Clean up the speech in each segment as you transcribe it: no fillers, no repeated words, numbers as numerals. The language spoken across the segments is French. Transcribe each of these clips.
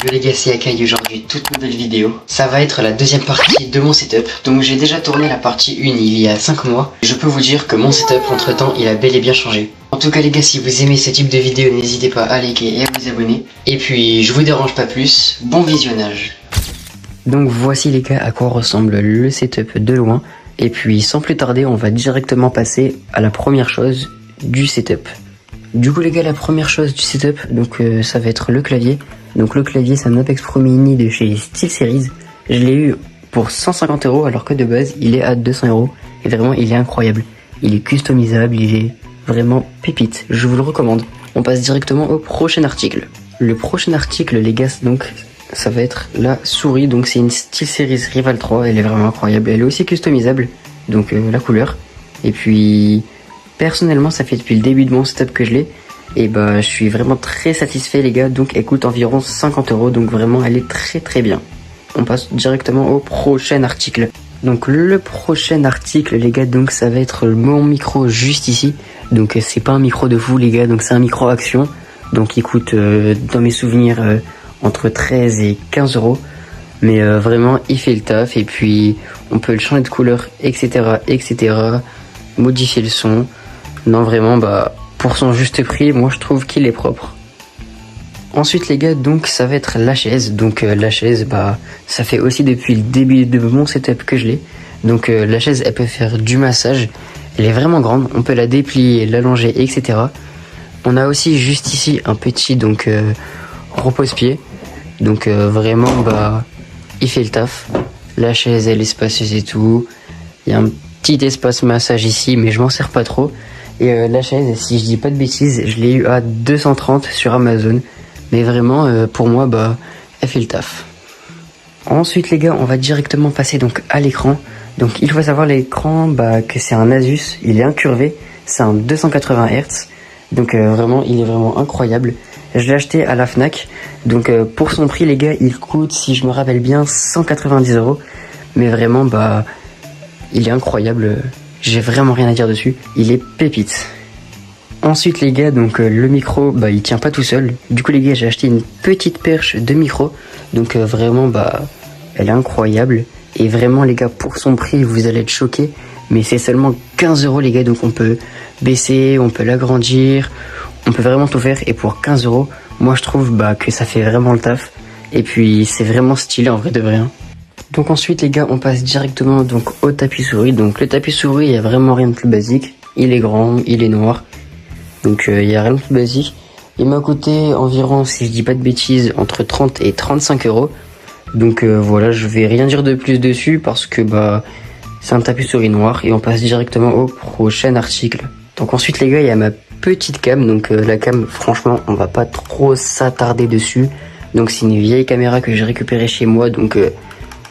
Yo les gars, c'est Akai, aujourd'hui toute nouvelle vidéo. Ça va être la deuxième partie de mon setup. Donc j'ai déjà tourné la partie 1 il y a 5 mois. Je peux vous dire que mon setup entre temps il a bel et bien changé. En tout cas les gars, si vous aimez ce type de vidéo, n'hésitez pas à liker et à vous abonner. Et puis je vous dérange pas plus, bon visionnage. Donc voici les gars à quoi ressemble le setup de loin. Et puis sans plus tarder, on va directement passer à la première chose du setup. Du coup les gars, la première chose du setup, donc ça va être le clavier. Donc le clavier, c'est un Apex Pro Mini de chez SteelSeries. Je l'ai eu pour 150 € alors que de base il est à 200 €. Et vraiment il est incroyable. Il est customisable, il est vraiment pépite. Je vous le recommande. On passe directement au prochain article. Le prochain article les gars, donc ça va être la souris. Donc c'est une SteelSeries Rival 3. Elle est vraiment incroyable. Elle est aussi customisable. Donc la couleur. Et puis personnellement ça fait depuis le début de mon setup que je l'ai. Et bah je suis vraiment très satisfait les gars. Donc elle coûte environ 50 €. Donc vraiment elle est très bien. On passe directement au prochain article. Donc le prochain article les gars, donc ça va être mon micro juste ici. Donc c'est pas un micro de fou les gars, donc c'est un micro action. Donc il coûte dans mes souvenirs entre 13 et 15 €. Mais vraiment il fait le taf. Et puis on peut le changer de couleur, etc. Modifier le son. Non vraiment bah pour son juste prix, moi je trouve qu'il est propre. Ensuite les gars, donc ça va être la chaise. Donc la chaise, bah ça fait aussi depuis le début de mon setup que je l'ai. Donc la chaise elle peut faire du massage. Elle est vraiment grande, on peut la déplier, l'allonger, etc. On a aussi juste ici un petit donc repose-pied. Donc vraiment bah il fait le taf. La chaise elle est spacieuse et tout. Il y a un petit espace massage ici mais je m'en sers pas trop. Et la chaise, si je dis pas de bêtises, je l'ai eu à 230 sur Amazon. Mais vraiment, pour moi, bah, elle fait le taf. Ensuite, les gars, on va directement passer donc à l'écran. Donc, il faut savoir l'écran, bah, que c'est un Asus. Il est incurvé. C'est un 280 Hz. Donc, vraiment, il est vraiment incroyable. Je l'ai acheté à la Fnac. Donc, pour son prix, les gars, il coûte, si je me rappelle bien, 190 €. Mais vraiment, bah, il est incroyable. J'ai vraiment rien à dire dessus, il est pépite. Ensuite les gars, donc le micro, bah il tient pas tout seul. Du coup les gars, j'ai acheté une petite perche de micro. Donc vraiment bah elle est incroyable. Et vraiment les gars, pour son prix, vous allez être choqués. Mais c'est seulement 15 € les gars, donc on peut baisser, on peut l'agrandir, on peut vraiment tout faire. Et pour 15 €, moi je trouve bah que ça fait vraiment le taf. Et puis c'est vraiment stylé en vrai de vrai. Donc ensuite les gars, on passe directement donc au tapis souris. Donc le tapis souris, il y a vraiment rien de plus basique. Il est grand, il est noir. Donc il y a rien de plus basique. Il m'a coûté environ, si je dis pas de bêtises, entre 30 et 35 €. Donc voilà, je vais rien dire de plus dessus parce que bah c'est un tapis souris noir. Et on passe directement au prochain article. Donc ensuite les gars, il y a ma petite cam. Donc la cam, franchement, on va pas trop s'attarder dessus. Donc c'est une vieille caméra que j'ai récupérée chez moi. Donc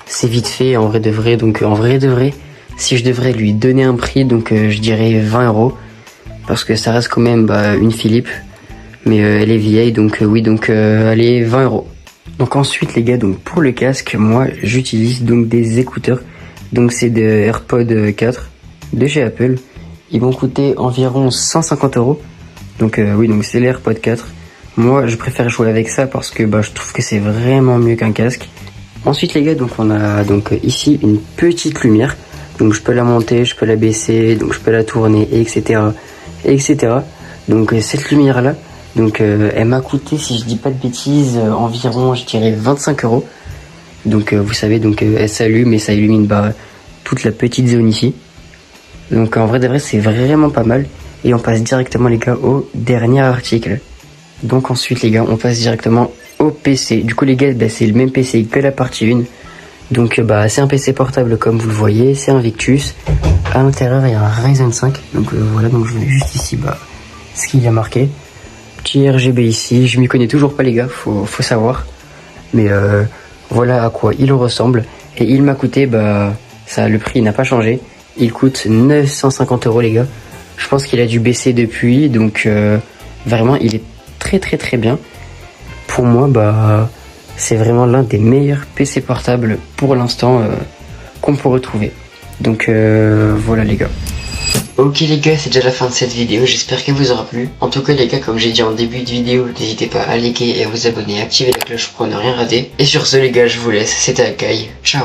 c'est vite fait en vrai de vrai. Donc en vrai de vrai, si je devrais lui donner un prix, donc je dirais 20 €. Parce que ça reste quand même bah, une Philips. Mais elle est vieille, donc oui, donc allez, 20 €. Donc ensuite les gars, donc pour le casque, moi j'utilise donc des écouteurs. Donc c'est des AirPods 4 de chez Apple. Ils vont coûter environ 150 €. Donc oui, donc c'est les AirPods 4. Moi je préfère jouer avec ça parce que bah, je trouve que c'est vraiment mieux qu'un casque. Ensuite les gars, donc on a donc ici une petite lumière. Donc je peux la monter, je peux la baisser, donc je peux la tourner, etc. Donc cette lumière là, donc elle m'a coûté, si je dis pas de bêtises, environ je dirais 25 €. Donc vous savez, donc elle s'allume et ça illumine bah, toute la petite zone ici. Donc en vrai de vrai c'est vraiment pas mal. Et on passe directement les gars au dernier article. Donc ensuite les gars, on passe directement au PC. Du coup les gars, bah, c'est le même PC que la partie 1. Donc bah c'est un PC portable comme vous le voyez, c'est un Victus. À l'intérieur il y a un Ryzen 5. Donc voilà, donc je mets juste ici bah ce qu'il y a marqué. Petit RGB ici, je m'y connais toujours pas les gars, faut savoir. Mais voilà à quoi il ressemble. Et il m'a coûté, bah ça, le prix n'a pas changé. Il coûte 950 € les gars. Je pense qu'il a dû baisser depuis, donc vraiment il est très bien. Pour moi bah c'est vraiment l'un des meilleurs PC portables pour l'instant qu'on peut retrouver. Donc voilà les gars. Ok les gars, c'est déjà la fin de cette vidéo, j'espère qu'elle vous aura plu. En tout cas les gars, comme j'ai dit en début de vidéo, n'hésitez pas à liker et à vous abonner, activer la cloche pour ne rien rater. Et sur ce les gars, je vous laisse, c'était Akai, ciao.